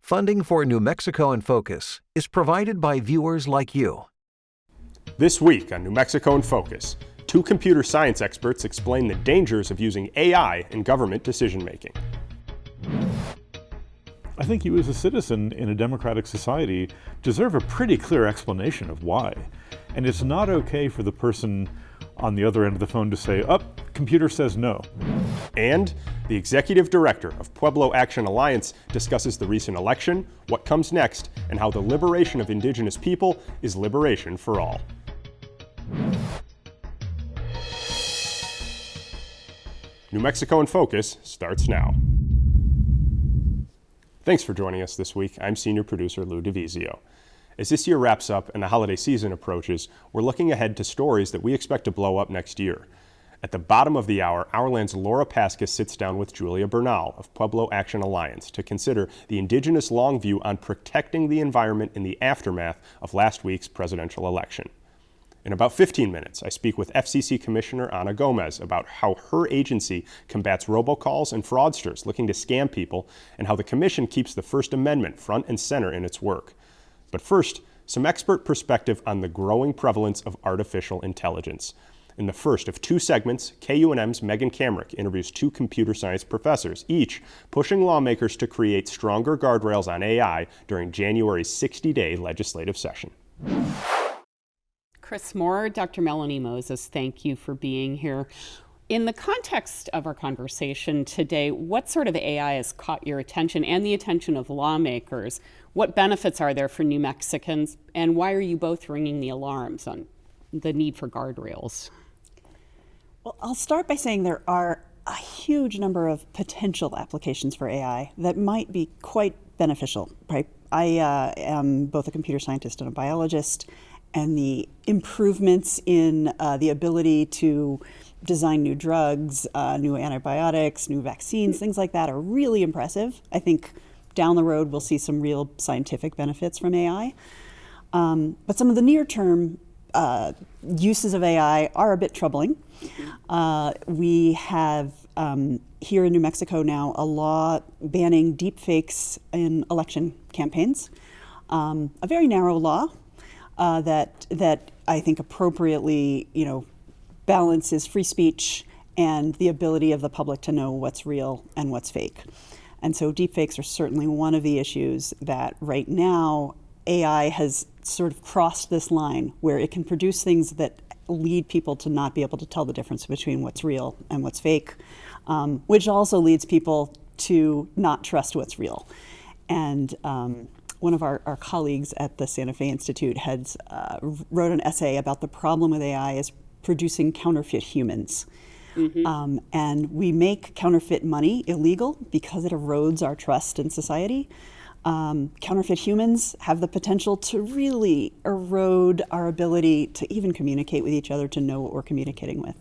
Funding for New Mexico in Focus is provided by viewers like you. This week on New Mexico in Focus, two computer science experts explain the dangers of using AI in government decision-making. I think you as a citizen in a democratic society deserve a pretty clear explanation of why. And it's not okay for the person on the other end of the phone to say, computer says no. And the executive director of Pueblo Action Alliance discusses the recent election, what comes next, and how the liberation of indigenous people is liberation for all. New Mexico in Focus starts now. Thanks for joining us this week. I'm senior producer Lou DeVizio. As this year wraps up and the holiday season approaches, we're looking ahead to stories that we expect to blow up next year. At the bottom of the hour, Our Land's Laura Paskus sits down with Julia Bernal of Pueblo Action Alliance to consider the indigenous long view on protecting the environment in the aftermath of last week's presidential election. In about 15 minutes, I speak with FCC Commissioner Ana Gomez about how her agency combats robocalls and fraudsters looking to scam people and how the Commission keeps the First Amendment front and center in its work. But first, some expert perspective on the growing prevalence of artificial intelligence. In the first of two segments, KUNM's Megan Kamrick interviews two computer science professors, each pushing lawmakers to create stronger guardrails on AI during January's 60-day legislative session. Chris Moore, Dr. Melanie Moses, thank you for being here. In the context of our conversation today, what sort of AI has caught your attention and the attention of lawmakers? What benefits are there for New Mexicans, and why are you both ringing the alarms on the need for guardrails? Well, I'll start by saying there are a huge number of potential applications for AI that might be quite beneficial, right? I am both a computer scientist and a biologist, and the improvements in the ability to design new drugs, new antibiotics, new vaccines, things like that are really impressive. I think down the road we'll see some real scientific benefits from AI. But some of the near-term uses of AI are a bit troubling. We have here in New Mexico now a law banning deepfakes in election campaigns. A very narrow law that I think appropriately, balances free speech and the ability of the public to know what's real and what's fake. And so deepfakes are certainly one of the issues that right now AI has sort of crossed this line where it can produce things that lead people to not be able to tell the difference between what's real and what's fake, which also leads people to not trust what's real. And one of our colleagues at the Santa Fe Institute wrote an essay about the problem with AI is producing counterfeit humans. And we make counterfeit money illegal because it erodes our trust in society. Counterfeit humans have the potential to really erode our ability to even communicate with each other, to know what we're communicating with.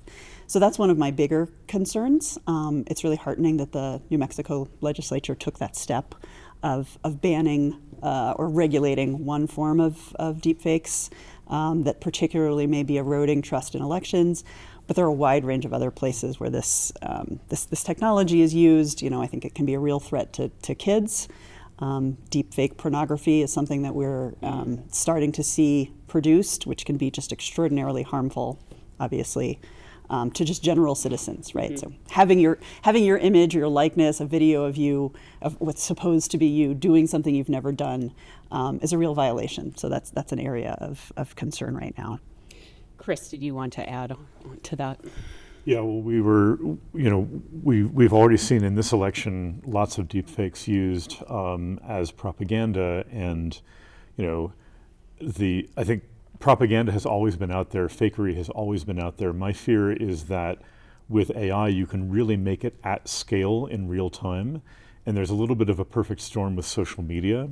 So that's one of my bigger concerns. It's really heartening that the New Mexico legislature took that step of banning or regulating one form of deepfakes that particularly may be eroding trust in elections. But there are a wide range of other places where this technology is used. I think it can be a real threat to kids. Deepfake pornography is something that we're starting to see produced, which can be just extraordinarily harmful, obviously, to just general citizens, right? So having your image or your likeness, a video of you, of what's supposed to be you doing something you've never done, is a real violation. So that's an area of concern right now. Chris, did you want to add to that? Yeah, well, we've already seen in this election lots of deepfakes used as propaganda, and I think propaganda has always been out there, fakery has always been out there. My fear is that with AI, you can really make it at scale in real time, and there's a little bit of a perfect storm with social media.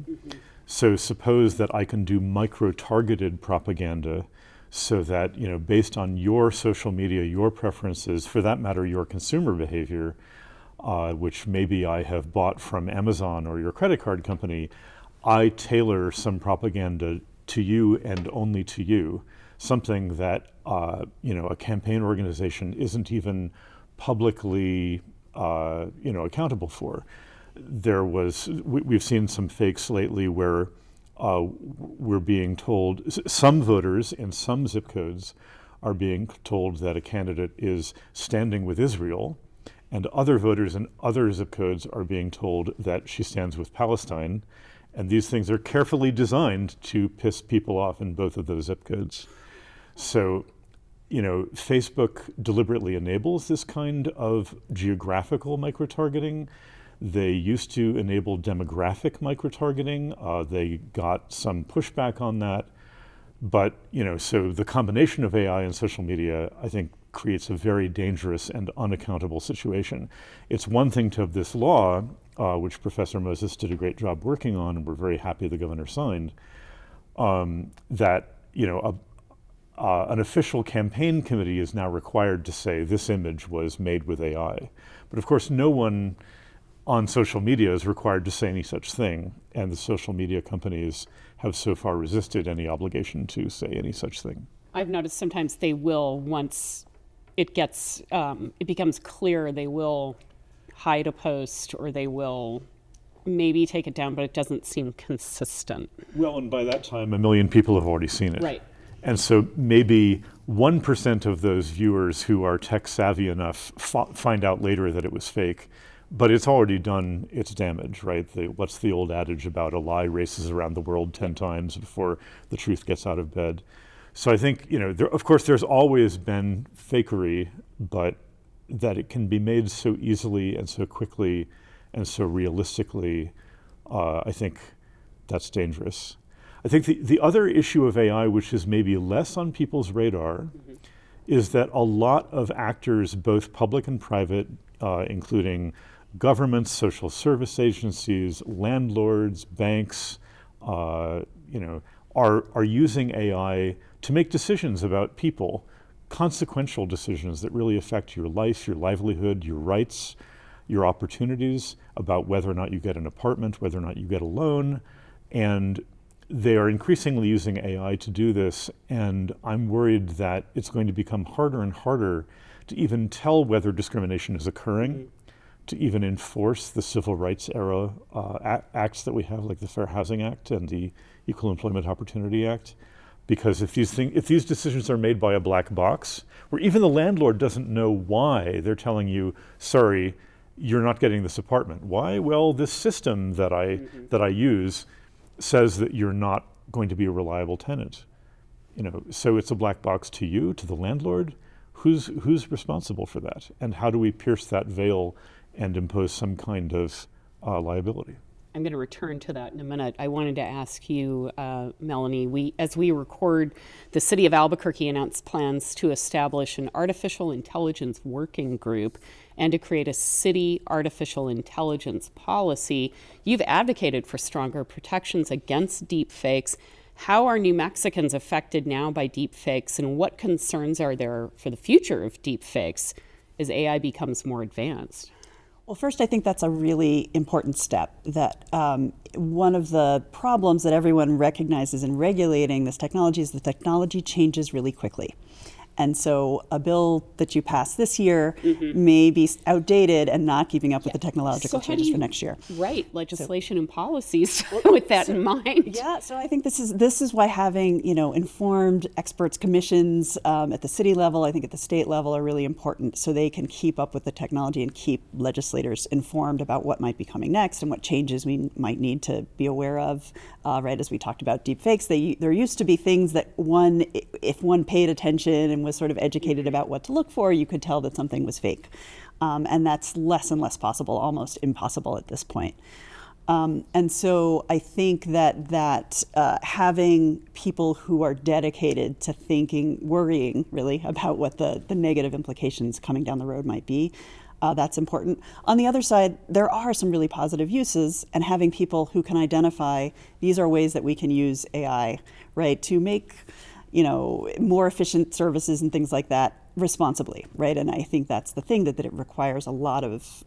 So suppose that I can do micro-targeted propaganda so that, based on your social media, your preferences, for that matter, your consumer behavior, which maybe I have bought from Amazon or your credit card company, I tailor some propaganda to you and only to you, something that a campaign organization isn't even publicly accountable for. we've seen some fakes lately where we're being told, some voters in some zip codes are being told that a candidate is standing with Israel, and other voters in other zip codes are being told that she stands with Palestine. And these things are carefully designed to piss people off in both of those zip codes. So, Facebook deliberately enables this kind of geographical micro-targeting. They used to enable demographic micro-targeting. They got some pushback on that. But, so the combination of AI and social media, I think, creates a very dangerous and unaccountable situation. It's one thing to have this law, which Professor Moses did a great job working on, and we're very happy the governor signed, that an official campaign committee is now required to say this image was made with AI. But of course, no one on social media is required to say any such thing, and the social media companies have so far resisted any obligation to say any such thing. I've noticed sometimes they will, once it becomes clear, they will hide a post or they will maybe take it down, but it doesn't seem consistent. Well, and by that time, 1 million people have already seen it. Right. And so maybe 1% of those viewers who are tech savvy enough find out later that it was fake, but it's already done its damage, right? What's the old adage about a lie races around the world 10 times before the truth gets out of bed? So I think, of course, there's always been fakery, but that it can be made so easily and so quickly and so realistically, I think that's dangerous. I think the other issue of AI, which is maybe less on people's radar, is that a lot of actors, both public and private, including governments, social service agencies, landlords, banks, are using AI to make decisions about people, consequential decisions that really affect your life, your livelihood, your rights, your opportunities, about whether or not you get an apartment, whether or not you get a loan. And they are increasingly using AI to do this, and I'm worried that it's going to become harder and harder to even tell whether discrimination is occurring, to even enforce the civil rights era acts that we have, like the Fair Housing Act and the Equal Employment Opportunity Act. Because if these decisions are made by a black box, where even the landlord doesn't know why they're telling you, sorry, you're not getting this apartment. Why? Well, this system that I use says that you're not going to be a reliable tenant. So it's a black box to you, to the landlord. Who's responsible for that? And how do we pierce that veil and impose some kind of liability? I'm going to return to that in a minute. I wanted to ask you, Melanie, as we record, the city of Albuquerque announced plans to establish an artificial intelligence working group and to create a city artificial intelligence policy. You've advocated for stronger protections against deep fakes. How are New Mexicans affected now by deep fakes, and what concerns are there for the future of deep fakes as AI becomes more advanced? Well, first, I think that's a really important step, that one of the problems that everyone recognizes in regulating this technology is the technology changes really quickly. And so a bill that you pass this year may be outdated and not keeping up with the technological changes for next year. Right, legislation and policies with that in mind. Yeah, so I think this is why having informed experts commissions at the city level, I think at the state level, are really important, so they can keep up with the technology and keep legislators informed about what might be coming next and what changes we might need to be aware of. Right, as we talked about deep fakes, there used to be things that if one paid attention and was sort of educated about what to look for, you could tell that something was fake. And that's less and less possible, almost impossible at this point. And so I think that having people who are dedicated to worrying really about what the negative implications coming down the road might be, that's important. On the other side, there are some really positive uses, and having people who can identify these are ways that we can use AI, right, to make more efficient services and things like that responsibly, right? And I think that's the thing, that it requires a lot of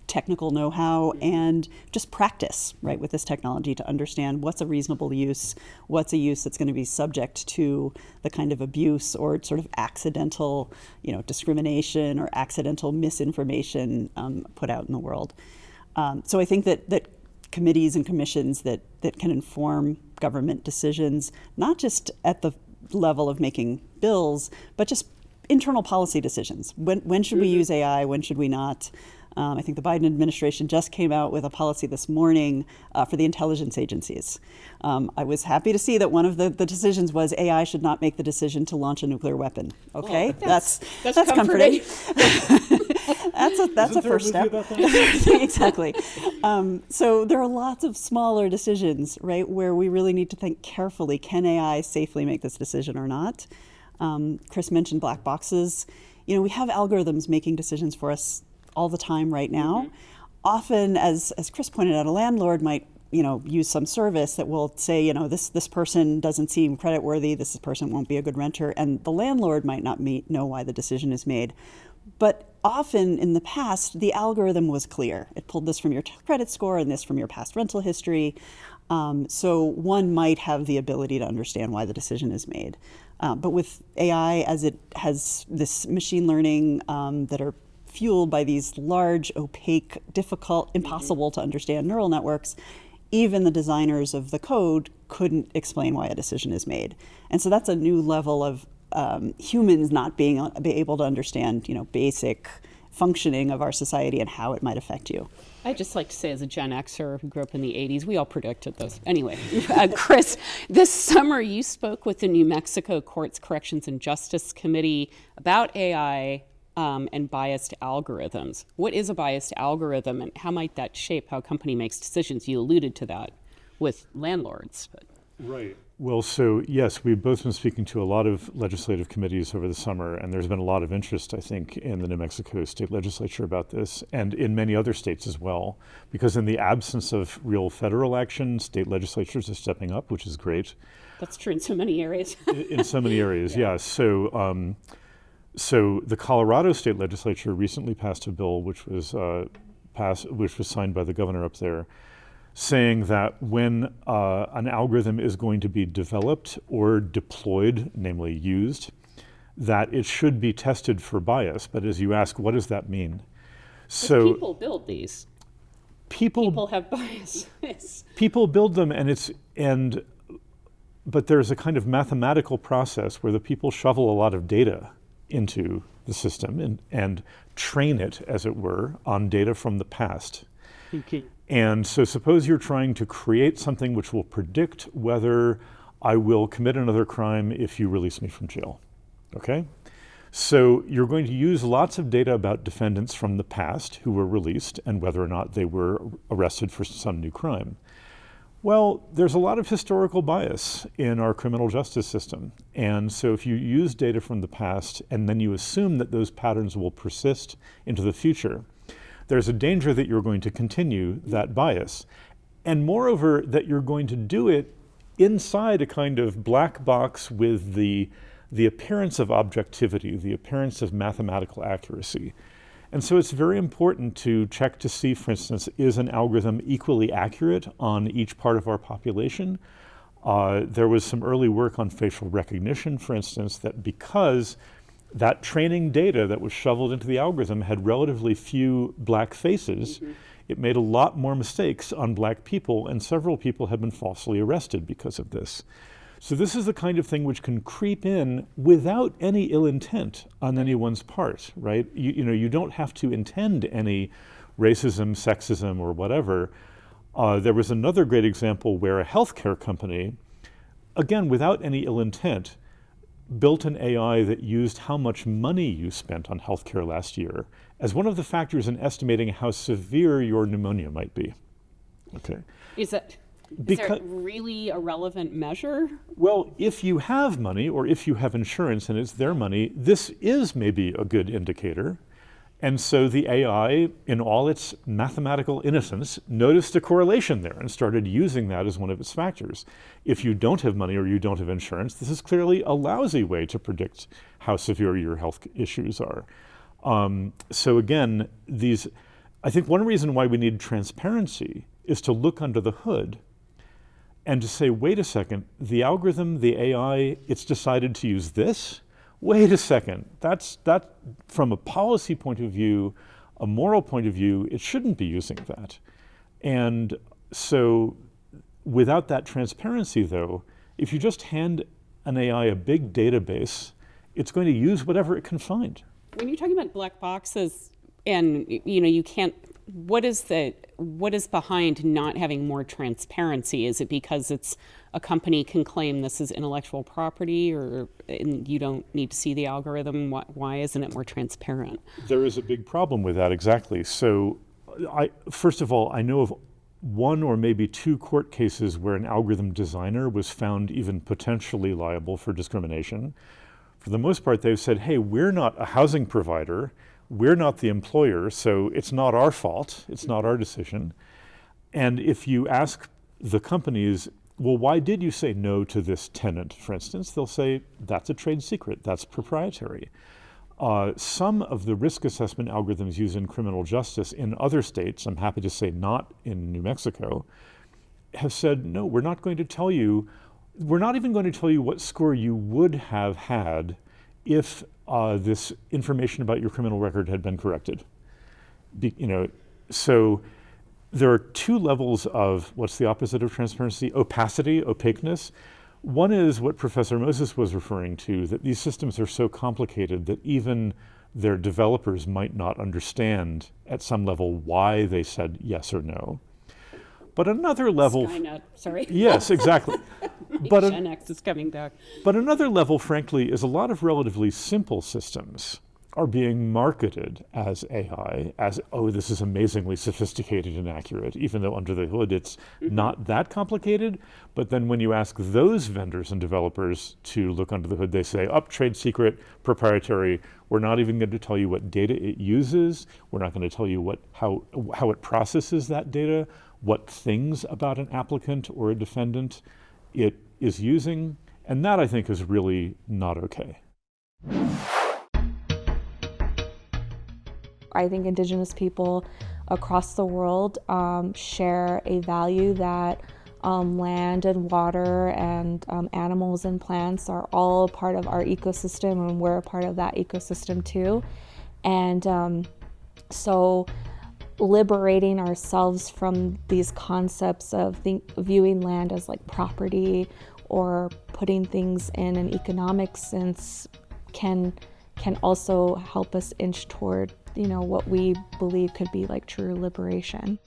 technical know-how and just practice, right, with this technology to understand what's a reasonable use, what's a use that's going to be subject to the kind of abuse or sort of accidental, discrimination or accidental misinformation put out in the world. So I think that committees and commissions that can inform government decisions, not just at the level of making bills, but just internal policy decisions. When should we use AI? When should we not? I think the Biden administration just came out with a policy this morning for the intelligence agencies. I was happy to see that one of the decisions was AI should not make the decision to launch a nuclear weapon. Okay, well, that's comforting. That's a first step. Exactly. So there are lots of smaller decisions, right, where we really need to think carefully: can AI safely make this decision or not? Chris mentioned black boxes. We have algorithms making decisions for us all the time right now. Often, as Chris pointed out, a landlord might use some service that will say, this person doesn't seem creditworthy, this person won't be a good renter, and the landlord might not know why the decision is made. But often in the past, the algorithm was clear. It pulled this from your credit score and this from your past rental history. So one might have the ability to understand why the decision is made. But with AI, as it has this machine learning that are fueled by these large, opaque, difficult, impossible to understand neural networks, even the designers of the code couldn't explain why a decision is made. And so that's a new level of humans not being able to understand, basic functioning of our society and how it might affect you. I just like to say, as a Gen Xer who grew up in the 80s, we all predicted this. Anyway, Chris, this summer you spoke with the New Mexico Courts Corrections and Justice Committee about AI and biased algorithms. What is a biased algorithm, and how might that shape how a company makes decisions? You alluded to that with landlords. Right. Well, so yes, we've both been speaking to a lot of legislative committees over the summer, and there's been a lot of interest, I think, in the New Mexico state legislature about this, and in many other states as well, because in the absence of real federal action, state legislatures are stepping up, which is great. That's true in so many areas. In so many areas, yeah. So the Colorado state legislature recently passed a bill which was signed by the governor up there, saying that when an algorithm is going to be developed or deployed, namely used, that it should be tested for bias. But as you ask, what does that mean? So people build these. People have bias. People build them, but there's a kind of mathematical process where the people shovel a lot of data into the system and train it, as it were, on data from the past. Okay. And so suppose you're trying to create something which will predict whether I will commit another crime if you release me from jail, okay? So you're going to use lots of data about defendants from the past who were released and whether or not they were arrested for some new crime. Well, there's a lot of historical bias in our criminal justice system. And so if you use data from the past and then you assume that those patterns will persist into the future, there's a danger that you're going to continue that bias. And moreover, that you're going to do it inside a kind of black box with the appearance of objectivity, the appearance of mathematical accuracy. And so it's very important to check to see, for instance, is an algorithm equally accurate on each part of our population? There was some early work on facial recognition, for instance, that because that training data that was shoveled into the algorithm had relatively few black faces, it made a lot more mistakes on black people, and several people have been falsely arrested because of this. So this is the kind of thing which can creep in without any ill intent on anyone's part, right? You don't have to intend any racism, sexism, or whatever. There was another great example where a healthcare company, again, without any ill intent, built an AI that used how much money you spent on healthcare last year as one of the factors in estimating how severe your pneumonia might be. Okay. Is that really a relevant measure? Well, if you have money or if you have insurance and it's their money, this is maybe a good indicator. And so the AI, in all its mathematical innocence, noticed a correlation there and started using that as one of its factors. If you don't have money or you don't have insurance, this is clearly a lousy way to predict how severe your health issues are. So again, I think one reason why we need transparency is to look under the hood and to say, wait a second, the algorithm, the AI, it's decided to use this? Wait a second, that from a policy point of view, a moral point of view, it shouldn't be using that. And so without that transparency, though, if you just hand an AI a big database, it's going to use whatever it can find. When you're talking about black boxes, and you can't, what is behind not having more transparency? Is it because a company can claim this is intellectual property, and you don't need to see the algorithm? Why isn't it more transparent? There is a big problem with that, exactly. So first of all, I know of one or maybe two court cases where an algorithm designer was found even potentially liable for discrimination. For the most part, they've said, hey, we're not a housing provider, we're not the employer, so it's not our fault, it's not our decision. And if you ask the companies, well, why did you say no to this tenant, for instance, they'll say, that's a trade secret, that's proprietary. Some of the risk assessment algorithms used in criminal justice in other states, I'm happy to say not in New Mexico, have said, no, we're not going to tell you, we're not even going to tell you what score you would have had if this information about your criminal record had been corrected. So there are two levels of what's the opposite of transparency? Opacity, opaqueness. One is what Professor Moses was referring to, that these systems are so complicated that even their developers might not understand at some level why they said yes or no. But another level... Skynet, sorry. Yes, exactly. But Gen X is coming back. But another level, frankly, is a lot of relatively simple systems are being marketed as AI, as, oh, this is amazingly sophisticated and accurate, even though under the hood it's not that complicated. But then when you ask those vendors and developers to look under the hood, they say, trade secret, proprietary, we're not even going to tell you what data it uses, we're not going to tell you how it processes that data, what things about an applicant or a defendant it is using, and that I think is really not okay. I think Indigenous people across the world share a value that land and water and animals and plants are all a part of our ecosystem, and we're a part of that ecosystem too. And so liberating ourselves from these concepts of viewing land as like property or putting things in an economic sense can also help us inch toward what we believe could be like true liberation.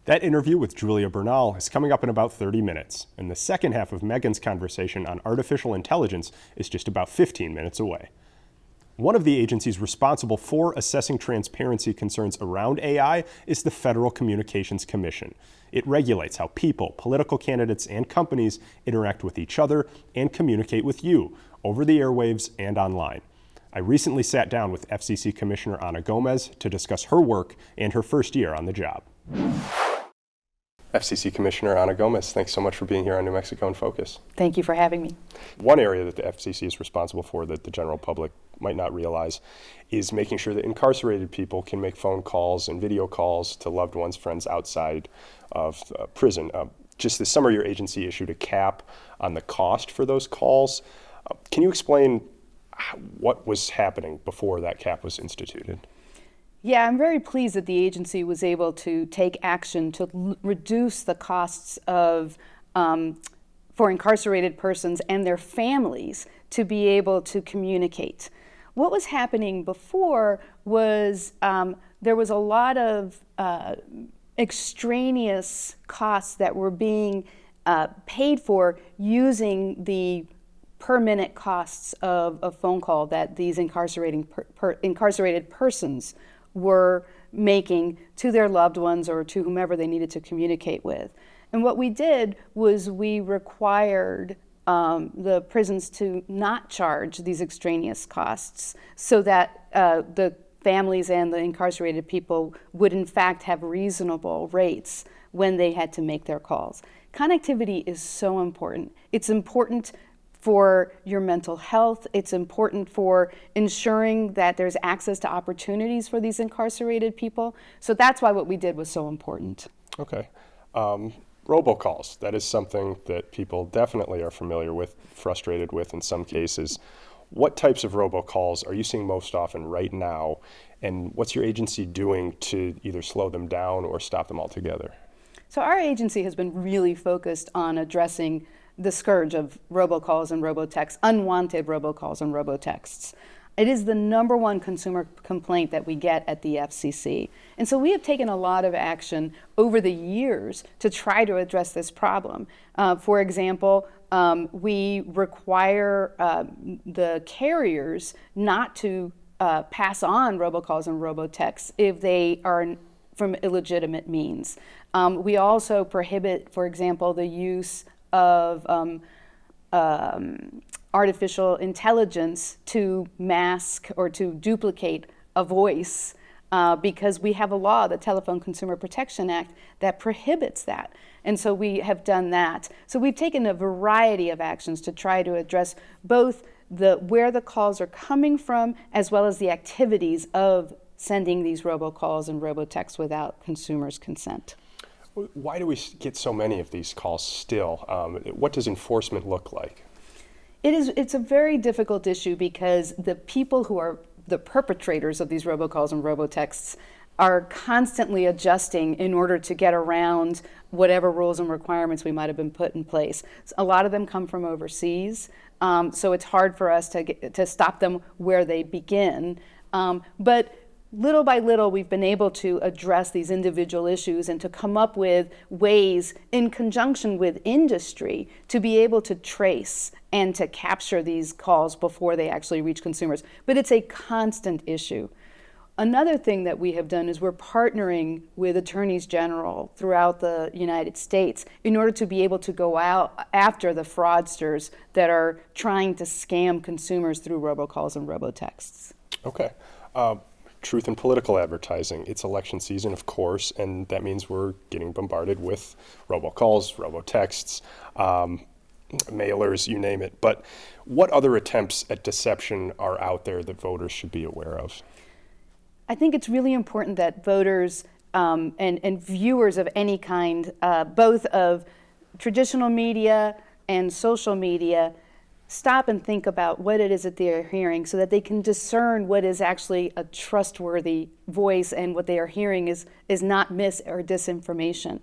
That interview with Julia Bernal is coming up in about 30 minutes, and the second half of Megan's conversation on artificial intelligence is just about 15 minutes away. One of the agencies responsible for assessing transparency concerns around AI is the Federal Communications Commission. It regulates how people, political candidates, and companies interact with each other and communicate with you over the airwaves and online. I recently sat down with FCC Commissioner Ana Gomez to discuss her work and her first year on the job. FCC Commissioner Ana Gomez, thanks so much for being here on New Mexico in Focus. Thank you for having me. One area that the FCC is responsible for that the general public might not realize is making sure that incarcerated people can make phone calls and video calls to loved ones, friends outside of prison. Just this summer, your agency issued a cap on the cost for those calls. Can you explain what was happening before that cap was instituted? Yeah, I'm very pleased that the agency was able to take action to reduce the costs of for incarcerated persons and their families to be able to communicate. What was happening before was there was a lot of extraneous costs that were being paid for using the per minute costs of a phone call that these incarcerated persons were making to their loved ones or to whomever they needed to communicate with. And what we did was we required the prisons to not charge these extraneous costs so that the families and the incarcerated people would in fact have reasonable rates when they had to make their calls. Connectivity is so important. It's important for your mental health. It's important for ensuring that there's access to opportunities for these incarcerated people. So that's why what we did was so important. Okay. Robocalls, that is something that people definitely are familiar with, frustrated with in some cases. What types of robocalls are you seeing most often right now? And what's your agency doing to either slow them down or stop them altogether? So our agency has been really focused on addressing the scourge of robocalls and robotexts, unwanted robocalls and robotexts. It is the #1 consumer complaint that we get at the FCC. And so we have taken a lot of action over the years to try to address this problem. For example, we require the carriers not to pass on robocalls and robotexts if they are from illegitimate means. We also prohibit, for example, the use of artificial intelligence to mask or to duplicate a voice because we have a law, the Telephone Consumer Protection Act, that prohibits that. And so we have done that. So we've taken a variety of actions to try to address both where the calls are coming from as well as the activities of sending these robocalls and robotexts without consumers' consent. Why do we get so many of these calls still? What does enforcement look like? It's a very difficult issue because the people who are the perpetrators of these robocalls and robotexts are constantly adjusting in order to get around whatever rules and requirements we might have been put in place. A lot of them come from overseas, so it's hard for us to stop them where they begin. But little by little, we've been able to address these individual issues and to come up with ways in conjunction with industry to be able to trace and to capture these calls before they actually reach consumers. But it's a constant issue. Another thing that we have done is we're partnering with attorneys general throughout the United States in order to be able to go out after the fraudsters that are trying to scam consumers through robocalls and robotexts. Okay. Truth in political advertising. It's election season, of course, and that means we're getting bombarded with robocalls, robotexts, mailers, you name it. But what other attempts at deception are out there that voters should be aware of? I think it's really important that voters and viewers of any kind, both of traditional media and social media, stop and think about what it is that they're hearing so that they can discern what is actually a trustworthy voice and what they are hearing is not mis or disinformation.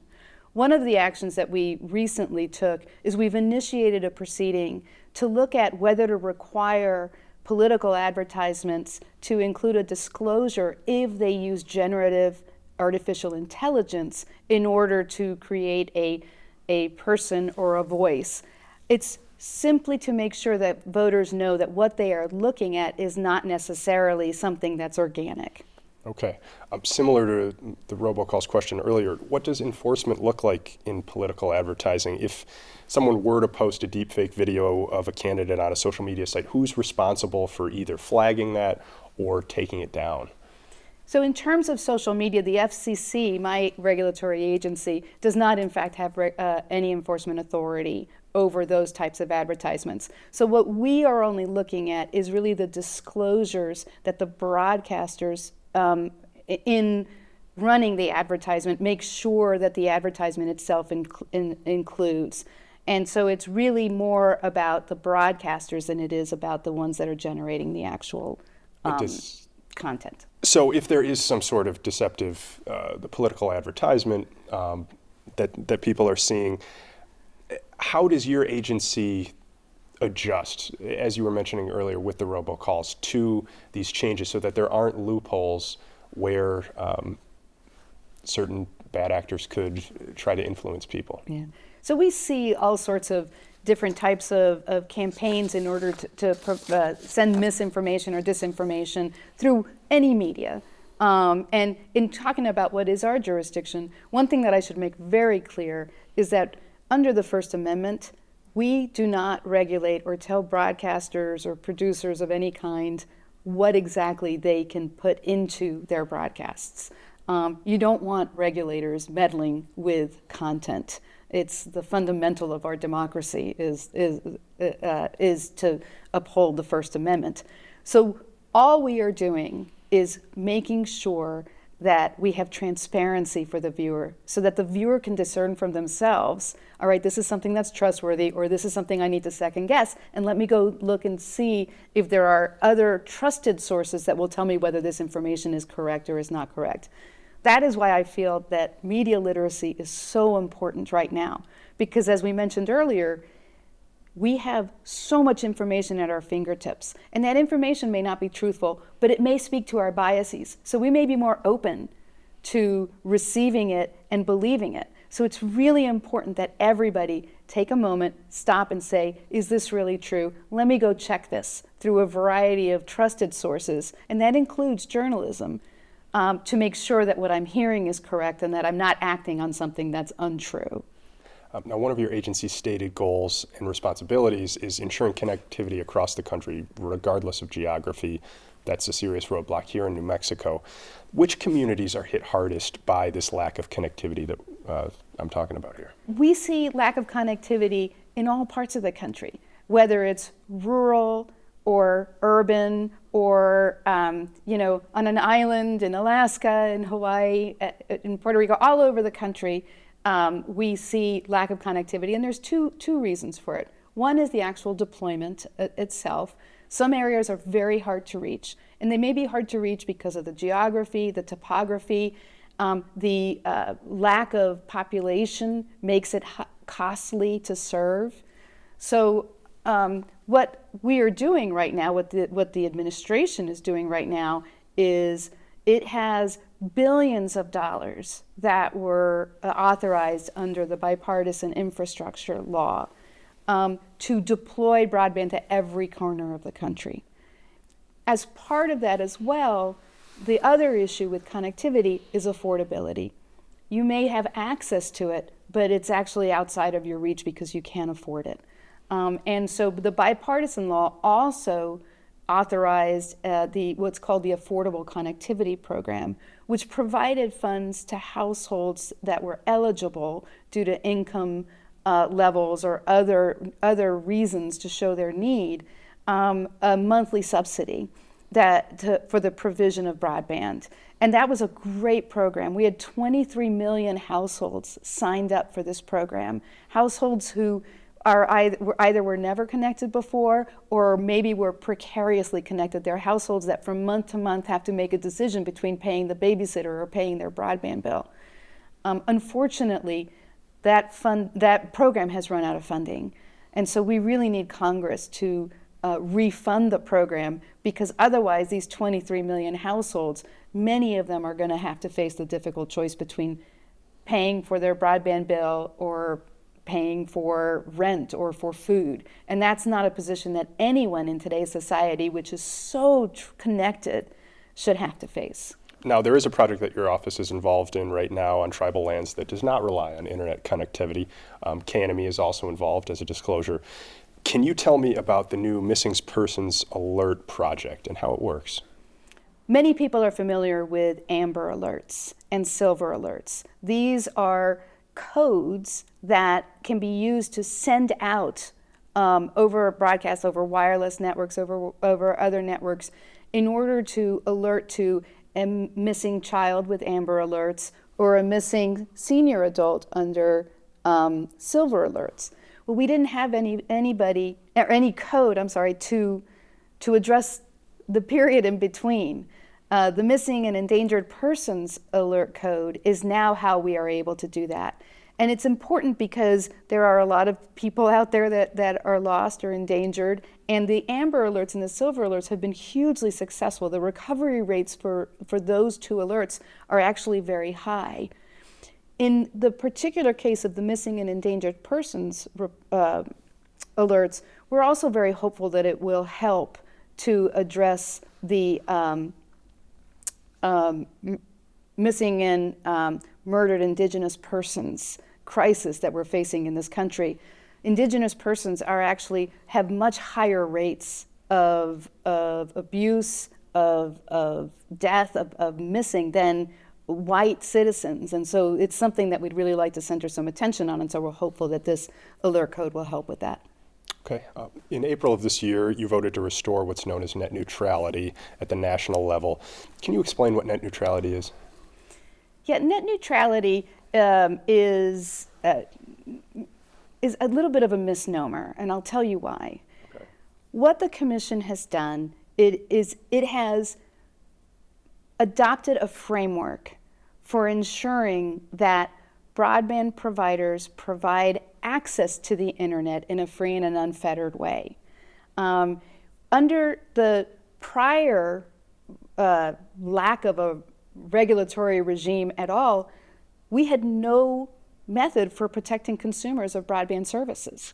One of the actions that we recently took is we've initiated a proceeding to look at whether to require political advertisements to include a disclosure if they use generative artificial intelligence in order to create a person or a voice. It's simply to make sure that voters know that what they are looking at is not necessarily something that's organic. Okay. Similar to the robocalls question earlier, what does enforcement look like in political advertising? If someone were to post a deepfake video of a candidate on a social media site, who's responsible for either flagging that or taking it down? So in terms of social media, the FCC, my regulatory agency, does not in fact have any enforcement authority over those types of advertisements. So what we are only looking at is really the disclosures that the broadcasters in running the advertisement make sure that the advertisement itself includes. And so it's really more about the broadcasters than it is about the ones that are generating the actual content. So if there is some sort of deceptive, the political advertisement that people are seeing, how does your agency adjust, as you were mentioning earlier with the robocalls, to these changes so that there aren't loopholes where certain bad actors could try to influence people? Yeah. So we see all sorts of different types of campaigns in order to send misinformation or disinformation through any media. And in talking about what is our jurisdiction, one thing that I should make very clear is that under the First Amendment, we do not regulate or tell broadcasters or producers of any kind what exactly they can put into their broadcasts. You don't want regulators meddling with content. It's the fundamental of our democracy is to uphold the First Amendment. So all we are doing is making sure that we have transparency for the viewer so that the viewer can discern from themselves, all right, this is something that's trustworthy, or this is something I need to second guess, and let me go look and see if there are other trusted sources that will tell me whether this information is correct or is not correct. That is why I feel that media literacy is so important right now, because as we mentioned earlier, we have so much information at our fingertips, and that information may not be truthful, but it may speak to our biases. So we may be more open to receiving it and believing it. So it's really important that everybody take a moment, stop and say, is this really true? Let me go check this through a variety of trusted sources, and that includes journalism, to make sure that what I'm hearing is correct and that I'm not acting on something that's untrue. Now, one of your agency's stated goals and responsibilities is ensuring connectivity across the country, regardless of geography. That's a serious roadblock here in New Mexico. Which communities are hit hardest by this lack of connectivity that I'm talking about here? We see lack of connectivity in all parts of the country, whether it's rural or urban or, on an island in Alaska, in Hawaii, in Puerto Rico, all over the country. We see lack of connectivity, and there's two reasons for it. One is the actual deployment itself. Some areas are very hard to reach, and they may be hard to reach because of the geography, the topography, the lack of population makes it costly to serve. So what we are doing right now, what the administration is doing right now, is it has billions of dollars that were authorized under the bipartisan infrastructure law to deploy broadband to every corner of the country. As part of that as well, the other issue with connectivity is affordability. You may have access to it, but it's actually outside of your reach because you can't afford it. And so the bipartisan law also authorized what's called the Affordable Connectivity Program, which provided funds to households that were eligible due to income levels or other reasons to show their need, a monthly subsidy for the provision of broadband. And that was a great program. We had 23 million households signed up for this program, households who either were never connected before or maybe were precariously connected. They're households that from month to month have to make a decision between paying the babysitter or paying their broadband bill. Unfortunately, that program has run out of funding. And so we really need Congress to refund the program, because otherwise these 23 million households, many of them are going to have to face the difficult choice between paying for their broadband bill or paying for rent or for food. And that's not a position that anyone in today's society, which is so connected, should have to face. Now, there is a project that your office is involved in right now on tribal lands that does not rely on internet connectivity. KNME is also involved as a disclosure. Can you tell me about the new Missing Persons Alert project and how it works? Many people are familiar with Amber Alerts and Silver Alerts. These are codes that can be used to send out over broadcast, over wireless networks, over other networks, in order to alert to a missing child with Amber Alerts or a missing senior adult under Silver Alerts. Well, we didn't have any code, to address the period in between. The Missing and Endangered Persons Alert Code is now how we are able to do that. And it's important because there are a lot of people out there that are lost or endangered, and the Amber Alerts and the Silver Alerts have been hugely successful. The recovery rates for those two alerts are actually very high. In the particular case of the Missing and Endangered Persons alerts, we're also very hopeful that it will help to address the missing and murdered Indigenous persons crisis that we're facing in this country. Indigenous persons have much higher rates of abuse, of death, of missing than white citizens. And so it's something that we'd really like to center some attention on, and so we're hopeful that this alert code will help with that. Okay. In April of this year, you voted to restore what's known as net neutrality at the national level. Can you explain what net neutrality is? Yeah, net neutrality is a little bit of a misnomer, and I'll tell you why. Okay. What the Commission has done it has adopted a framework for ensuring that broadband providers provide access to the internet in a free and an unfettered way. Under the prior lack of a regulatory regime at all, we had no method for protecting consumers of broadband services.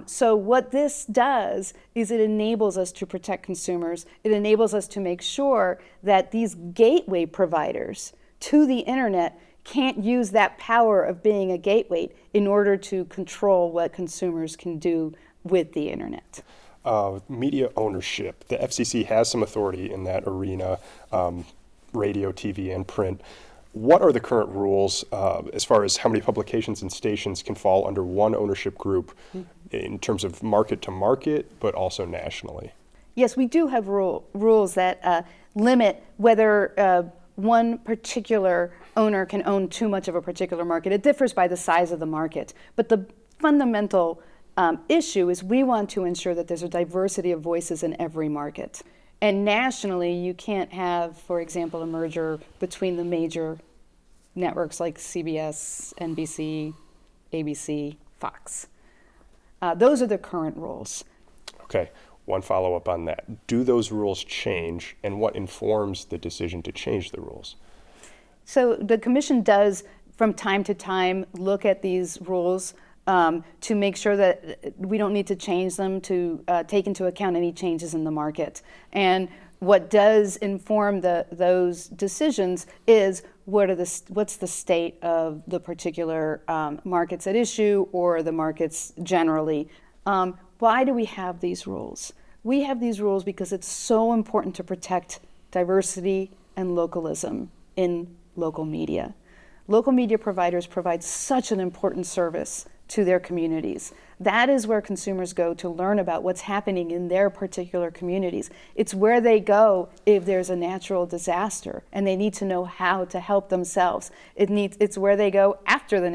So what this does is it enables us to protect consumers. It enables us to make sure that these gateway providers to the internet can't use that power of being a gateway in order to control what consumers can do with the internet. Media ownership. The FCC has some authority in that arena, radio, TV, and print. What are the current rules as far as how many publications and stations can fall under one ownership group in terms of market to market, but also nationally? Yes, we do have rules that limit whether one particular owner can own too much of a particular market. It differs by the size of the market. But the fundamental issue is we want to ensure that there's a diversity of voices in every market. And nationally, you can't have, for example, a merger between the major networks like CBS, NBC, ABC, Fox. Those are the current rules. Okay, one follow-up on that. Do those rules change, and what informs the decision to change the rules? So the Commission does, from time to time, look at these rules to make sure that we don't need to change them to take into account any changes in the market. And what does inform those decisions is what's the state of the particular markets at issue or the markets generally. Why do we have these rules? We have these rules because it's so important to protect diversity and localism in local media. Local media providers provide such an important service to their communities. That is where consumers go to learn about what's happening in their particular communities. It's where they go if there's a natural disaster and they need to know how to help themselves. It's where they go after the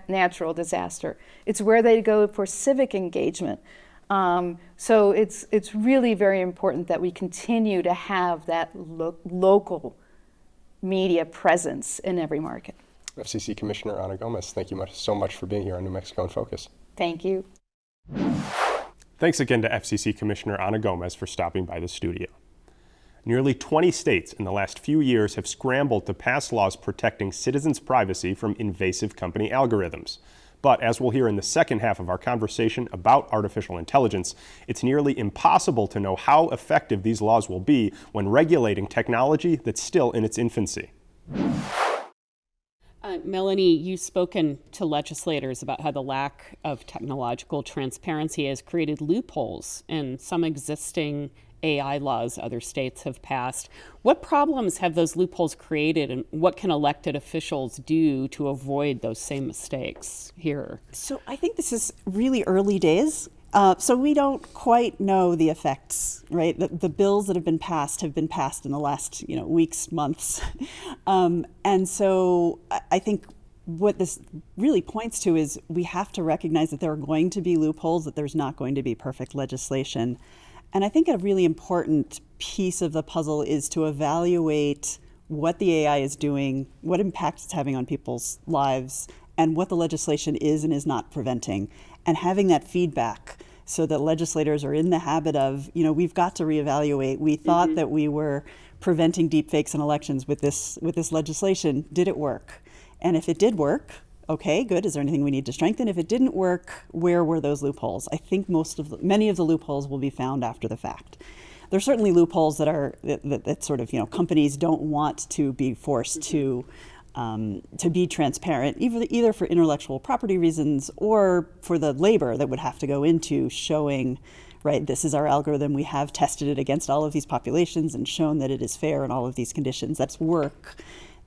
natural disaster. It's where they go for civic engagement. So it's really very important that we continue to have that local media presence in every market. FCC Commissioner Ana Gomez, thank you so much for being here on New Mexico in Focus. Thank you. Thanks again to FCC Commissioner Ana Gomez for stopping by the studio. Nearly 20 states in the last few years have scrambled to pass laws protecting citizens' privacy from invasive company algorithms. But as we'll hear in the second half of our conversation about artificial intelligence, it's nearly impossible to know how effective these laws will be when regulating technology that's still in its infancy. Melanie, you've spoken to legislators about how the lack of technological transparency has created loopholes in some existing AI laws other states have passed. What problems have those loopholes created, and what can elected officials do to avoid those same mistakes here? So I think this is really early days. So we don't quite know the effects, right? The bills that have been passed in the last weeks, months. And so I think what this really points to is we have to recognize that there are going to be loopholes, that there's not going to be perfect legislation. And I think a really important piece of the puzzle is to evaluate what the AI is doing, what impact it's having on people's lives, and what the legislation is and is not preventing, and having that feedback so that legislators are in the habit of, we've got to reevaluate. We thought that we were preventing deepfakes in elections with this legislation. Did it work? And if it did work, okay, good. Is there anything we need to strengthen? If it didn't work, where were those loopholes? I think many of the loopholes will be found after the fact. There's certainly loopholes that sort of, companies don't want to be forced to be transparent, either for intellectual property reasons or for the labor that would have to go into showing, right, this is our algorithm, we have tested it against all of these populations and shown that it is fair in all of these conditions. That's work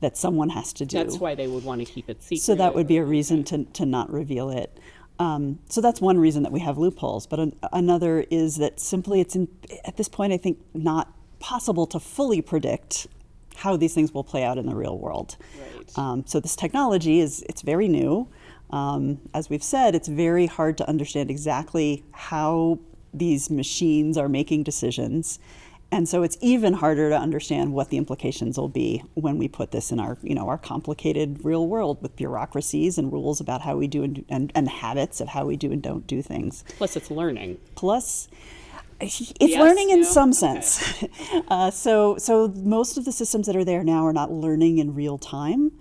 that someone has to do. That's why they would want to keep it secret. So that would be a reason to not reveal it. So that's one reason that we have loopholes. But another is that simply at this point, I think, not possible to fully predict how these things will play out in the real world. Right. So this technology it's very new. As we've said, it's very hard to understand exactly how these machines are making decisions. And so it's even harder to understand what the implications will be when we put this in our, our complicated real world with bureaucracies and rules about how we do and habits of how we do and don't do things. Plus, it's learning. Plus, it's Yes, learning in no? some Okay. sense. So most of the systems that are there now are not learning in real time.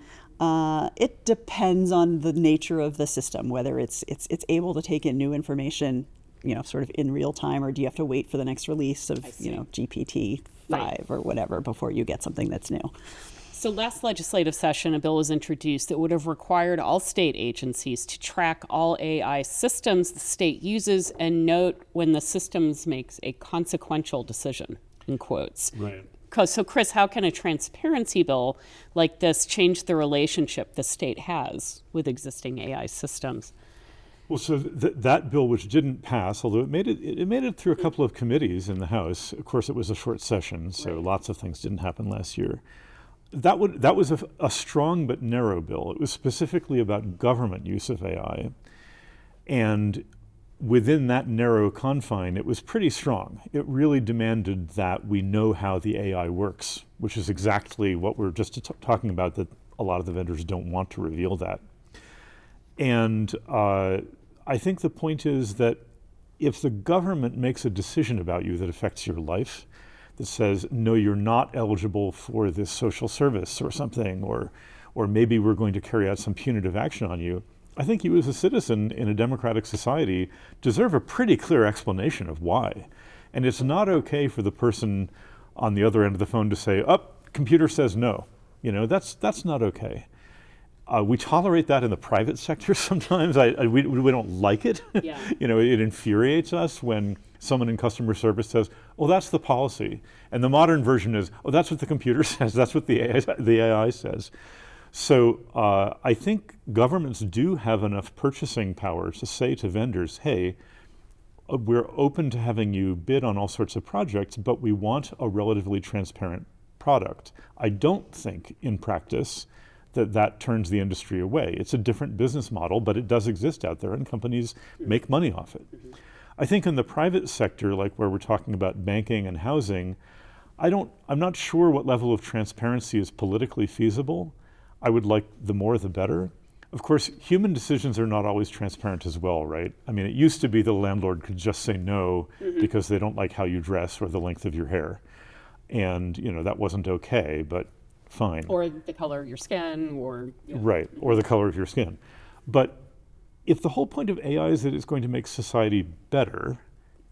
It depends on the nature of the system, whether it's able to take in new information, sort of in real time, or do you have to wait for the next release of, GPT-5 Right. or whatever before you get something that's new. So last legislative session, a bill was introduced that would have required all state agencies to track all AI systems the state uses and note when the systems makes a consequential decision, in quotes. Right. So Chris, how can a transparency bill like this change the relationship the state has with existing AI systems? Well, so that bill, which didn't pass, although it made it through a couple of committees in the House. Of course, it was a short session, so lots of things didn't happen last year. That was a strong but narrow bill. It was specifically about government use of AI, and within that narrow confine, it was pretty strong. It really demanded that we know how the AI works, which is exactly what we're just talking about, that a lot of the vendors don't want to reveal that. And I think the point is that if the government makes a decision about you that affects your life, that says, no, you're not eligible for this social service or something, or maybe we're going to carry out some punitive action on you, I think you as a citizen in a democratic society deserve a pretty clear explanation of why. And it's not okay for the person on the other end of the phone to say, computer says no. That's not okay. We tolerate that in the private sector sometimes. We don't like it. Yeah. It infuriates us when someone in customer service says, "Oh, that's the policy," and the modern version is, "Oh, that's what the computer says. That's what the AI says." So I think governments do have enough purchasing power to say to vendors, "Hey, we're open to having you bid on all sorts of projects, but we want a relatively transparent product." I don't think in practice that turns the industry away. It's a different business model, but it does exist out there, and companies make money off it. I think in the private sector, like where we're talking about banking and housing, I'm not sure what level of transparency is politically feasible. I would like the more the better. Of course, human decisions are not always transparent as well, right? I mean, it used to be the landlord could just say no because they don't like how you dress or the length of your hair. And, that wasn't okay, but fine. Or the color of your skin, or... Right, or the color of your skin. But if the whole point of AI is that it's going to make society better,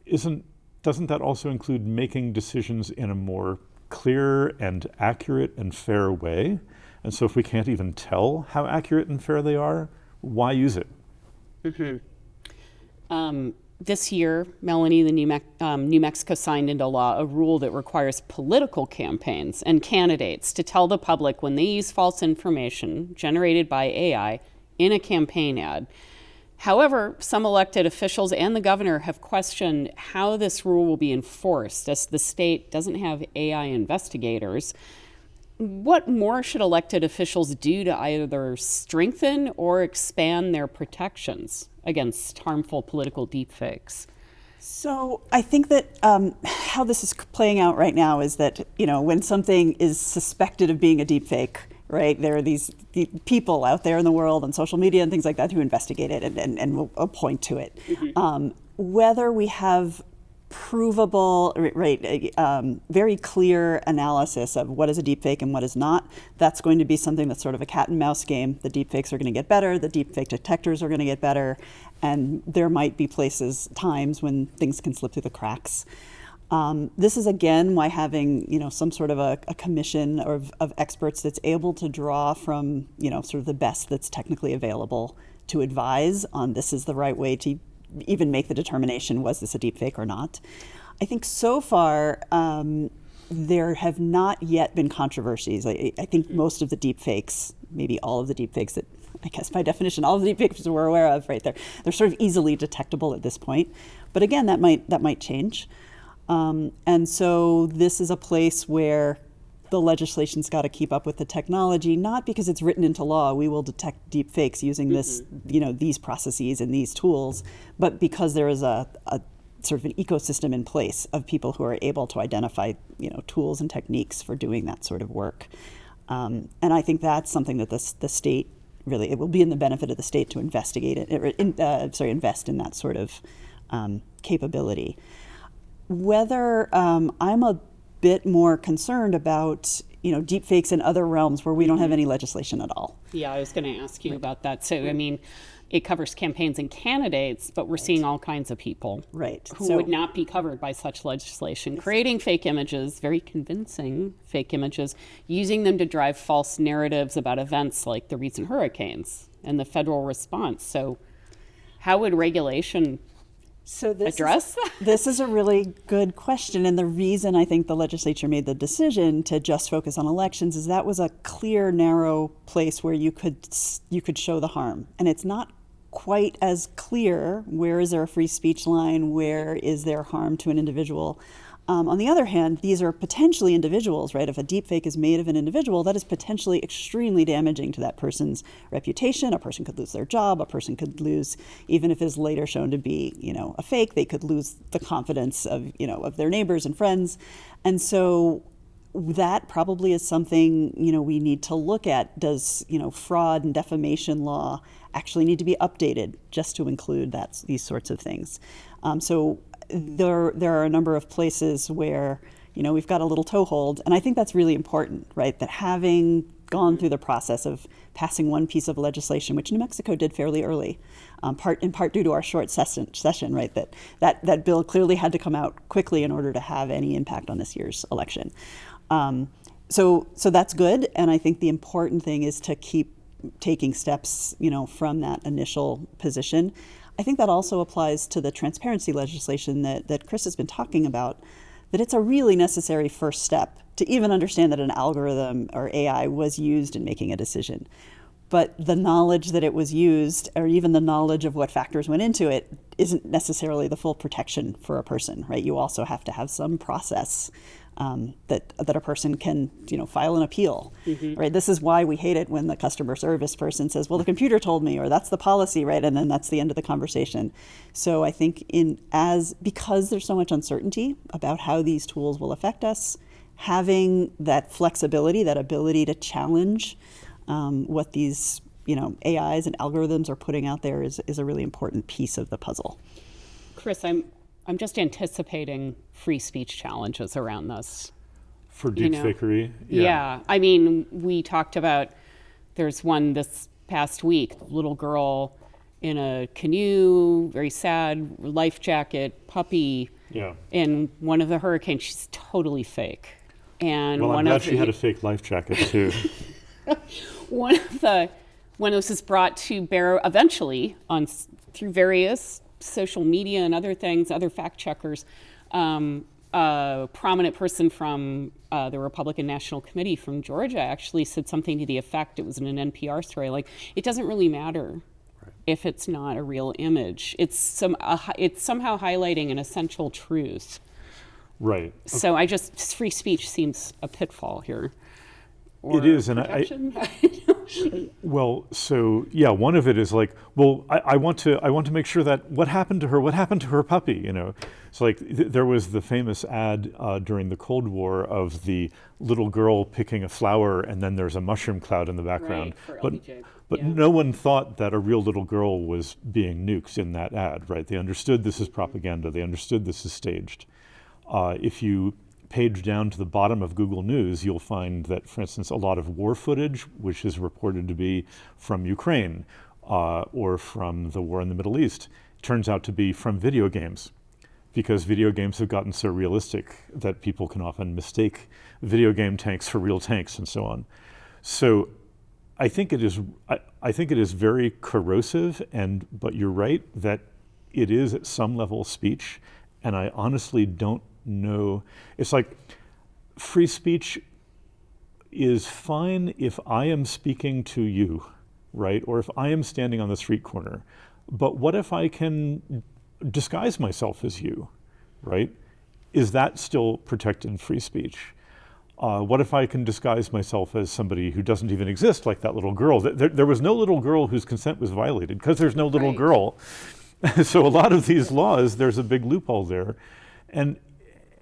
doesn't that also include making decisions in a more clear and accurate and fair way? And so if we can't even tell how accurate and fair they are, why use it? This year, Melanie, the New Mexico signed into law a rule that requires political campaigns and candidates to tell the public when they use false information generated by AI in a campaign ad. However, some elected officials and the governor have questioned how this rule will be enforced, as the state doesn't have AI investigators. What more should elected officials do to either strengthen or expand their protections against harmful political deepfakes? So I think that how this is playing out right now is that, when something is suspected of being a deepfake, right, there are these people out there in the world on social media and things like that who investigate it and will point to it. Whether we have provable, very clear analysis of what is a deepfake and what is not, that's going to be something that's sort of a cat and mouse game. The deepfakes are going to get better, the deepfake detectors are going to get better, and there might be times when things can slip through the cracks. This is again why having some sort of a commission of experts that's able to draw from sort of the best that's technically available to advise on this is the right way to even make the determination, was this a deepfake or not. I think so far there have not yet been controversies. I think most of the deepfakes, maybe all of the deepfakes that, I guess by definition, all of the deepfakes we're aware of, right, they're sort of easily detectable at this point. But again, that might change. And so this is a place where the legislation's got to keep up with the technology, not because it's written into law, we will detect deep fakes using this, these processes and these tools, but because there is a sort of an ecosystem in place of people who are able to identify, tools and techniques for doing that sort of work. And I think that's something that the state really, it will be in the benefit of the state to investigate it, invest in that sort of capability. Whether I'm a bit more concerned about deep fakes in other realms where we don't have any legislation at all. Yeah, I was going to ask you about that. So, I mean, it covers campaigns and candidates, but we're seeing all kinds of people who would not be covered by such legislation, creating fake images, very convincing fake images, using them to drive false narratives about events like the recent hurricanes and the federal response. So how would regulation address that? This is a really good question, and the reason I think the legislature made the decision to just focus on elections is that was a clear, narrow place where you could show the harm, and it's not quite as clear where is there a free speech line, where is there harm to an individual. On the other hand, these are potentially individuals, right? If a deepfake is made of an individual, that is potentially extremely damaging to that person's reputation. A person could lose their job. A person could lose, even if it's later shown to be, a fake, they could lose the confidence of, of their neighbors and friends. And so that probably is something, we need to look at. Does, fraud and defamation law actually need to be updated just to include these sorts of things? So there are a number of places where, we've got a little toehold, and I think that's really important, right? That having gone through the process of passing one piece of legislation, which New Mexico did fairly early, in part due to our short session, right? That bill clearly had to come out quickly in order to have any impact on this year's election. So that's good, and I think the important thing is to keep taking steps, from that initial position. I think that also applies to the transparency legislation that Chris has been talking about, that it's a really necessary first step to even understand that an algorithm or AI was used in making a decision. But the knowledge that it was used, or even the knowledge of what factors went into it, isn't necessarily the full protection for a person, right? You also have to have some process that a person can, file an appeal, right? This is why we hate it when the customer service person says, well, the computer told me, or that's the policy, right? And then that's the end of the conversation. So I think because there's so much uncertainty about how these tools will affect us, having that flexibility, that ability to challenge what these, AIs and algorithms are putting out there is a really important piece of the puzzle. Chris, I'm just anticipating free speech challenges around this. For deepfakery? Yeah. I mean, we talked about, there's one this past week, little girl in a canoe, very sad, life jacket, puppy, in one of the hurricanes. She's totally fake. And I'm glad she had a fake life jacket too. When this is brought to bear eventually through various social media and other things, other fact checkers, a prominent person from the Republican National Committee from Georgia actually said something to the effect, it was in an NPR story, like, it doesn't really matter if it's not a real image. It's somehow highlighting an essential truth. Right. So free speech seems a pitfall here. It is, and one of it is like, well, I want to make sure that what happened to her puppy, It's like there was the famous ad during the Cold War of the little girl picking a flower, and then there's a mushroom cloud in the background. Right, but no one thought that a real little girl was being nuked in that ad, right? They understood this is propaganda. They understood this is staged. If you page down to the bottom of Google News, you'll find that, for instance, a lot of war footage, which is reported to be from Ukraine or from the war in the Middle East, turns out to be from video games, because video games have gotten so realistic that people can often mistake video game tanks for real tanks and so on. So I think it is very corrosive, but you're right that it is at some level speech, and I honestly don't know. It's like free speech is fine if I am speaking to you, right? Or if I am standing on the street corner. But what if I can disguise myself as you, right? Is that still protected free speech? What if I can disguise myself as somebody who doesn't even exist, like that little girl? There was no little girl whose consent was violated because there's no little girl. So a lot of these laws, there's a big loophole there. And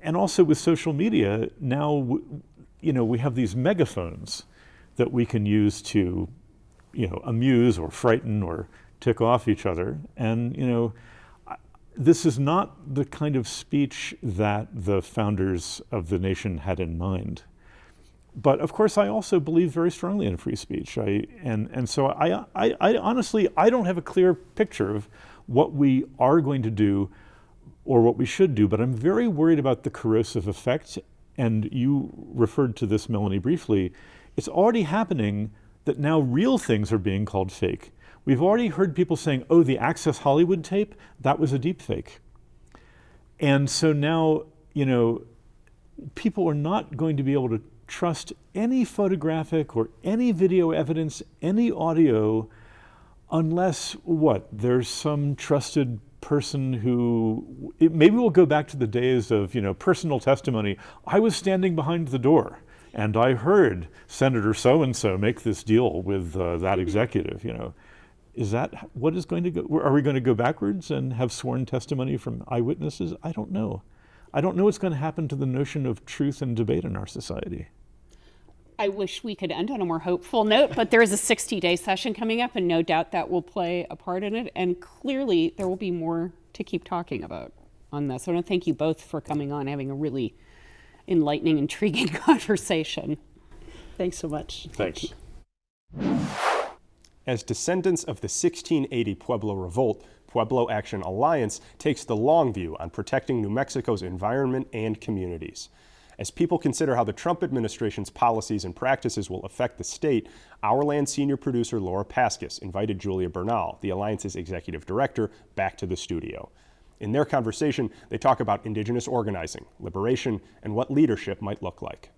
also with social media, now, we have these megaphones that we can use to, amuse or frighten or tick off each other. And, this is not the kind of speech that the founders of the nation had in mind. But of course, I also believe very strongly in free speech. So I honestly, I don't have a clear picture of what we are going to do or what we should do, but I'm very worried about the corrosive effect. And you referred to this, Melanie, briefly. It's already happening that now real things are being called fake. We've already heard people saying, oh, the Access Hollywood tape, that was a deep fake. And so now, people are not going to be able to trust any photographic or any video evidence, any audio, unless there's some trusted person who, maybe we'll go back to the days of, personal testimony. I was standing behind the door and I heard Senator so-and-so make this deal with that executive, Is that what is going to go? Are we going to go backwards and have sworn testimony from eyewitnesses? I don't know. I don't know what's going to happen to the notion of truth and debate in our society. I wish we could end on a more hopeful note, but there is a 60-day session coming up, and no doubt that will play a part in it. And clearly, there will be more to keep talking about on this. So I want to thank you both for coming on, having a really enlightening, intriguing conversation. Thanks so much. Thanks. As descendants of the 1680 Pueblo Revolt, Pueblo Action Alliance takes the long view on protecting New Mexico's environment and communities. As people consider how the Trump administration's policies and practices will affect the state, Our Land senior producer Laura Paskus invited Julia Bernal, the Alliance's executive director, back to the studio. In their conversation, they talk about indigenous organizing, liberation, and what leadership might look like.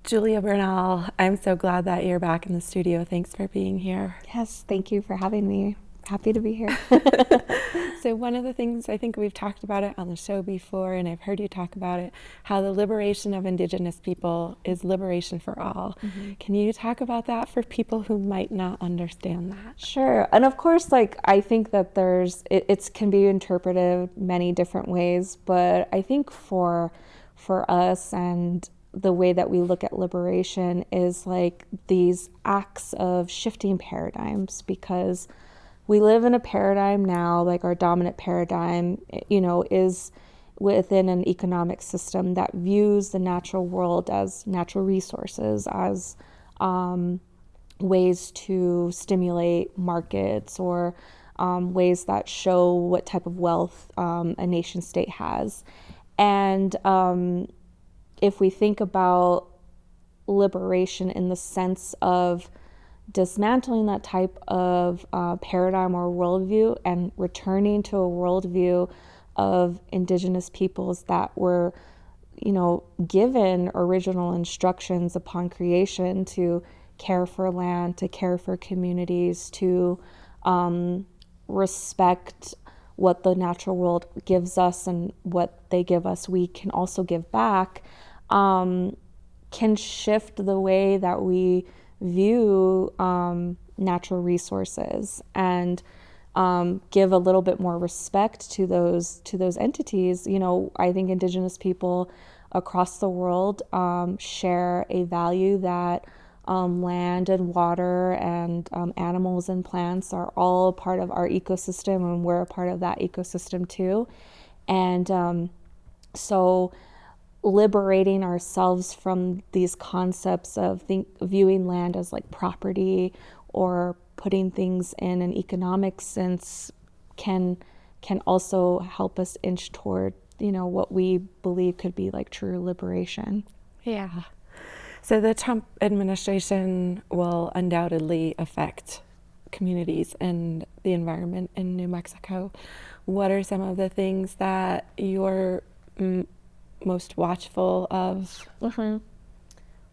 Julia Bernal, I'm so glad that you're back in the studio. Thanks for being here. Yes, thank you for having me. Happy to be here. So one of the things, I think we've talked about it on the show before, and I've heard you talk about it, how the liberation of Indigenous people is liberation for all. Mm-hmm. Can you talk about that for people who might not understand that? Sure. And of course, I think that it can be interpreted many different ways, but I think for us and the way that we look at liberation is these acts of shifting paradigms, because we live in a paradigm now, our dominant paradigm, is within an economic system that views the natural world as natural resources, as ways to stimulate markets, or ways that show what type of wealth a nation state has. And if we think about liberation in the sense of dismantling that type of paradigm or worldview and returning to a worldview of Indigenous peoples that were, given original instructions upon creation to care for land, to care for communities, to respect what the natural world gives us and what they give us, we can also give back, can shift the way that we view natural resources and give a little bit more respect to those entities. I think Indigenous people across the world share a value that land and water and animals and plants are all part of our ecosystem, and we're a part of that ecosystem too. And so liberating ourselves from these concepts of viewing land as property or putting things in an economic sense can also help us inch toward what we believe could be true liberation. Yeah. So the Trump administration will undoubtedly affect communities and the environment in New Mexico. What are some of the things that you're most watchful of? Mm-hmm.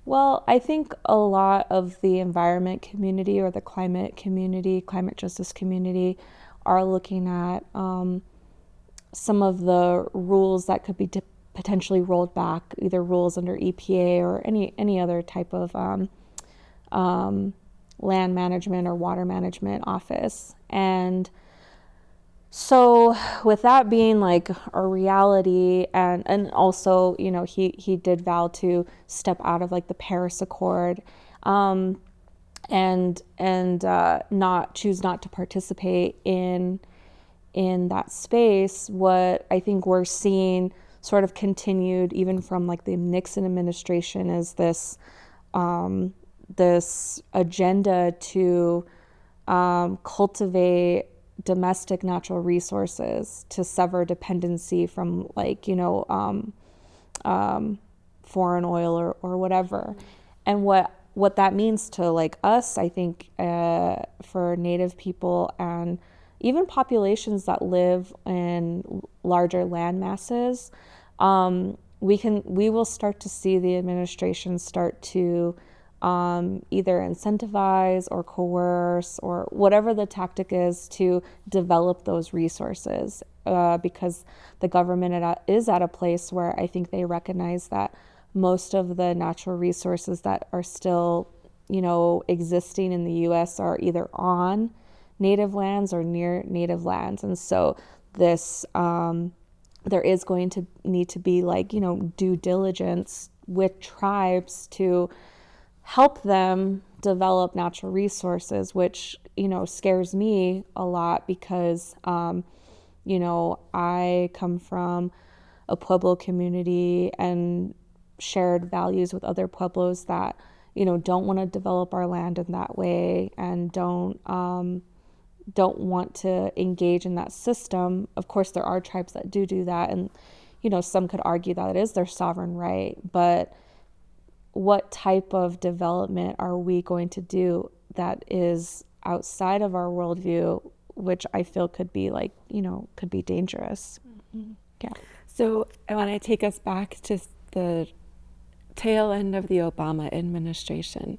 Well, I think a lot of the environment community or the climate community, climate justice community, are looking at some of the rules that could be potentially rolled back, either rules under EPA or any other type of land management or water management office. And so with that being like a reality, and also, you know, he did vow to step out of like the Paris Accord, and not to participate in that space. What I think we're seeing sort of continued even from like the Nixon administration is this this agenda to cultivate domestic natural resources, to sever dependency from like, you know, foreign oil or whatever. And what that means to like us, I think, for Native people and even populations that live in larger land masses, we will start to see the administration start to either incentivize or coerce or whatever the tactic is to develop those resources, because the government is at a place where I think they recognize that most of the natural resources that are still, you know, existing in the U.S. are either on native lands or near native lands. And so this, there is going to need to be like, you know, due diligence with tribes to help them develop natural resources, which, you know, scares me a lot because, you know, I come from a Pueblo community and shared values with other Pueblos that, you know, don't want to develop our land in that way and don't want to engage in that system. Of course, there are tribes that do that, and, you know, some could argue that it is their sovereign right, but what type of development are we going to do that is outside of our worldview, which I feel could be like, you know, could be dangerous. Mm-hmm. Yeah. So I want to take us back to the tail end of the Obama administration,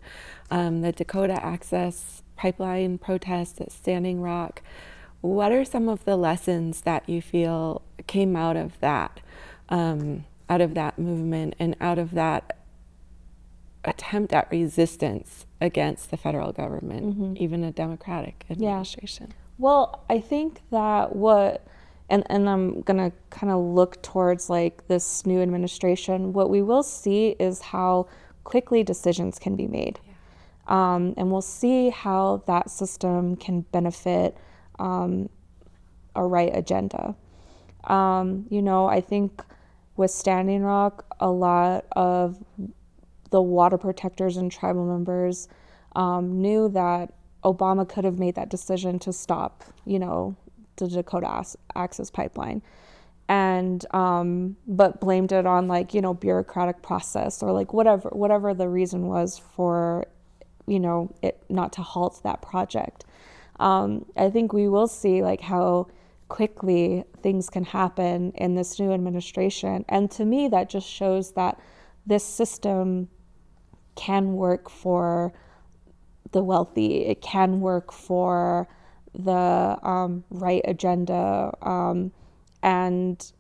the Dakota Access Pipeline protests at Standing Rock. What are some of the lessons that you feel came out of that movement and out of that attempt at resistance against the federal government, mm-hmm. even a Democratic administration? Yeah. Well, I think that and I'm going to kind of look towards like this new administration, what we will see is how quickly decisions can be made. Yeah. And we'll see how that system can benefit a right agenda. You know, I think with Standing Rock, a lot of the water protectors and tribal members knew that Obama could have made that decision to stop, you know, the Dakota Access Pipeline, and but blamed it on like, you know, bureaucratic process or like whatever the reason was for, you know, it not to halt that project. I think we will see like how quickly things can happen in this new administration, and to me that just shows that this system can work for the wealthy. It can work for the right agenda, and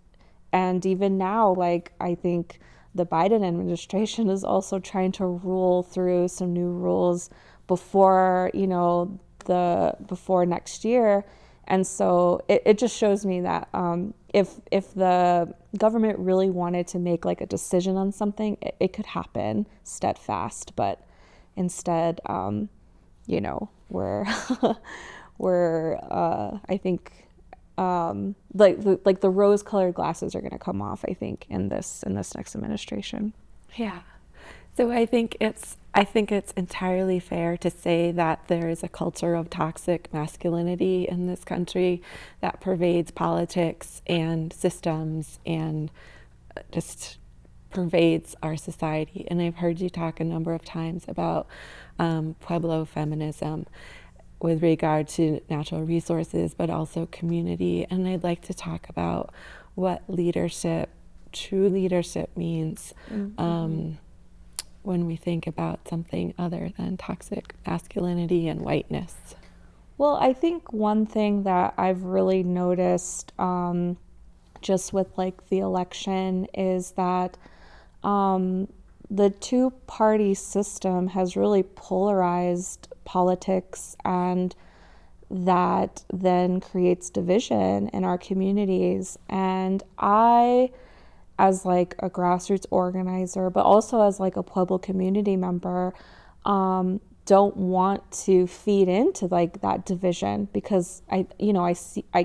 even now, like, I think the Biden administration is also trying to rule through some new rules before, you know, before next year. And so it just shows me that if the government really wanted to make like a decision on something, it could happen steadfast. But instead, you know, we're I think like the rose-colored glasses are going to come off, I think, in this next administration. Yeah. So I think it's entirely fair to say that there is a culture of toxic masculinity in this country that pervades politics and systems and just pervades our society. And I've heard you talk a number of times about Pueblo feminism with regard to natural resources, but also community. And I'd like to talk about what true leadership means. Mm-hmm. When we think about something other than toxic masculinity and whiteness? Well, I think one thing that I've really noticed just with like the election is that the two-party system has really polarized politics, and that then creates division in our communities. And I, as like a grassroots organizer, but also as like a Pueblo community member, don't want to feed into like that division, because I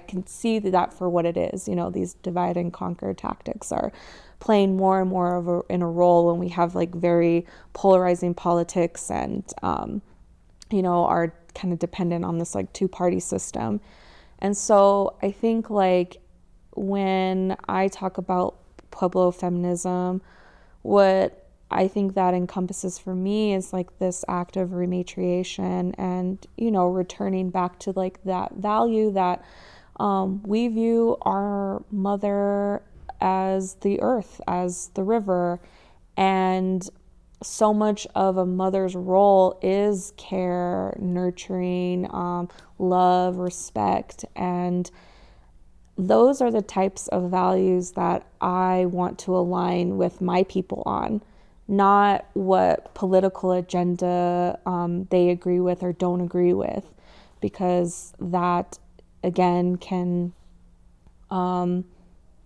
can see that for what it is. These divide and conquer tactics are playing more and more in a role when we have like very polarizing politics, and are kind of dependent on this like two-party system. And so I think like when I talk about Pueblo feminism, what I think that encompasses for me is like this act of rematriation and, returning back to like that value that we view our mother as the earth, as the river. And so much of a mother's role is care, nurturing, love, respect. And those are the types of values that I want to align with my people on, not what political agenda they agree with or don't agree with, because that, again, can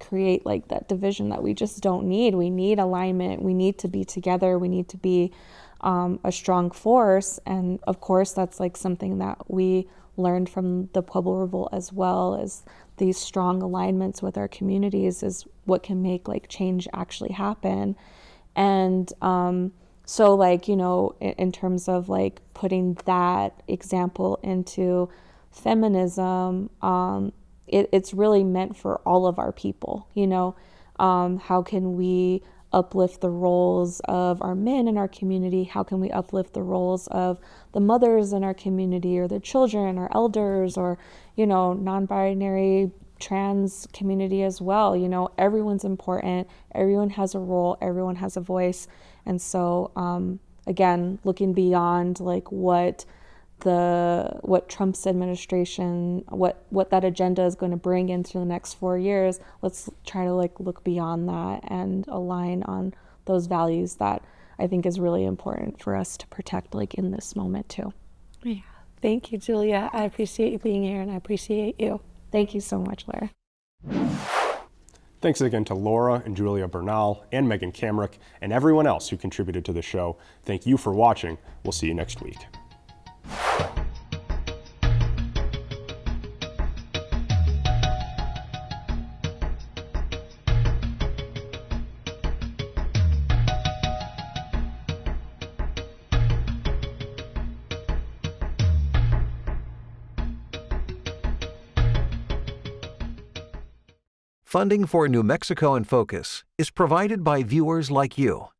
create like that division that we just don't need. We need alignment. We need to be together. We need to be a strong force. And of course, that's like something that we learned from the Pueblo Revolt as well, as these strong alignments with our communities is what can make like change actually happen. And so like, in terms of like putting that example into feminism, it's really meant for all of our people. How can we uplift the roles of our men in our community? How can we uplift the roles of the mothers in our community, or the children, or elders, or non-binary, trans community as well? Everyone's important. Everyone has a role. Everyone has a voice. And so again, looking beyond like what Trump's administration, what that agenda is going to bring into the next 4 years, let's try to like look beyond that and align on those values that I think is really important for us to protect like in this moment too. Yeah. Thank you, Julia. I appreciate you being here, and I appreciate you. Thank you so much, Lara. Thanks again to Laura and Julia Bernal and Megan Kamrick and everyone else who contributed to the show. Thank you for watching. We'll see you next week. Funding for New Mexico in Focus is provided by viewers like you.